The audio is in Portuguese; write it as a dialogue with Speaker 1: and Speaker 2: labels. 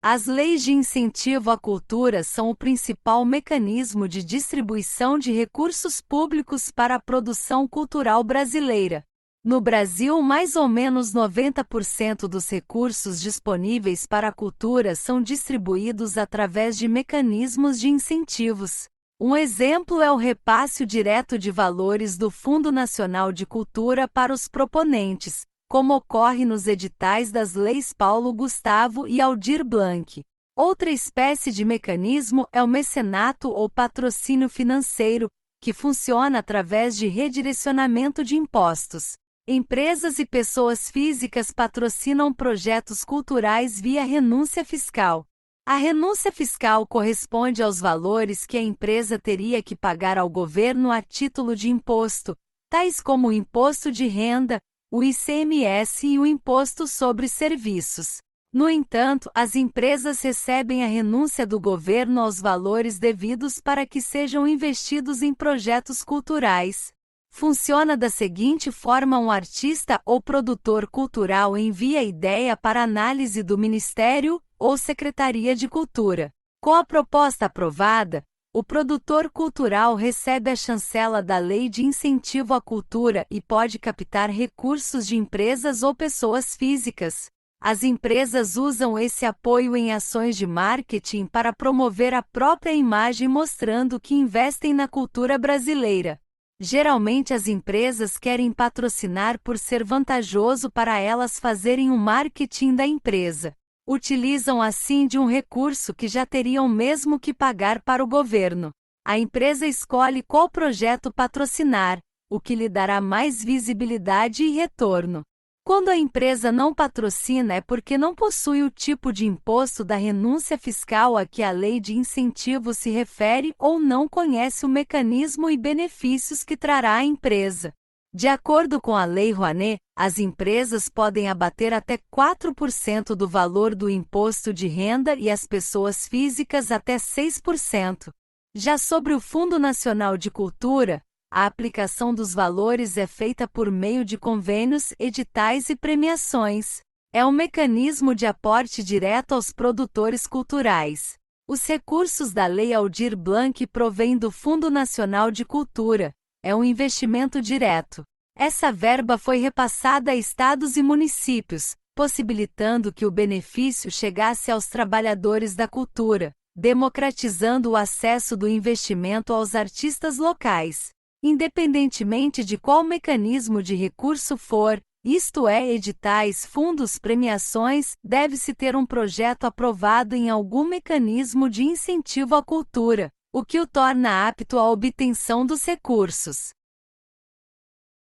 Speaker 1: As leis de incentivo à cultura são o principal mecanismo de distribuição de recursos públicos para a produção cultural brasileira. No Brasil, mais ou menos 90% dos recursos disponíveis para a cultura são distribuídos através de mecanismos de incentivos. Um exemplo é o repasse direto de valores do Fundo Nacional de Cultura para os proponentes, como ocorre nos editais das leis Paulo Gustavo e Aldir Blanc. Outra espécie de mecanismo é o mecenato ou patrocínio financeiro, que funciona através de redirecionamento de impostos. Empresas e pessoas físicas patrocinam projetos culturais via renúncia fiscal. A renúncia fiscal corresponde aos valores que a empresa teria que pagar ao governo a título de imposto, tais como o imposto de renda, o ICMS e o imposto sobre serviços. No entanto, as empresas recebem a renúncia do governo aos valores devidos para que sejam investidos em projetos culturais. Funciona da seguinte forma: um artista ou produtor cultural envia a ideia para análise do Ministério ou Secretaria de Cultura. Com a proposta aprovada, o produtor cultural recebe a chancela da Lei de Incentivo à Cultura e pode captar recursos de empresas ou pessoas físicas. As empresas usam esse apoio em ações de marketing para promover a própria imagem, mostrando que investem na cultura brasileira. Geralmente as empresas querem patrocinar por ser vantajoso para elas fazerem o marketing da empresa. Utilizam assim de um recurso que já teriam mesmo que pagar para o governo. A empresa escolhe qual projeto patrocinar, o que lhe dará mais visibilidade e retorno. Quando a empresa não patrocina é porque não possui o tipo de imposto da renúncia fiscal a que a lei de incentivo se refere ou não conhece o mecanismo e benefícios que trará à empresa. De acordo com a Lei Rouanet, as empresas podem abater até 4% do valor do imposto de renda e as pessoas físicas até 6%. Já sobre o Fundo Nacional de Cultura, a aplicação dos valores é feita por meio de convênios, editais e premiações. É um mecanismo de aporte direto aos produtores culturais. Os recursos da Lei Aldir Blanc provêm do Fundo Nacional de Cultura. É um investimento direto. Essa verba foi repassada a estados e municípios, possibilitando que o benefício chegasse aos trabalhadores da cultura, democratizando o acesso do investimento aos artistas locais. Independentemente de qual mecanismo de recurso for, isto é, editais, fundos, premiações, deve-se ter um projeto aprovado em algum mecanismo de incentivo à cultura, o que o torna apto à obtenção dos recursos.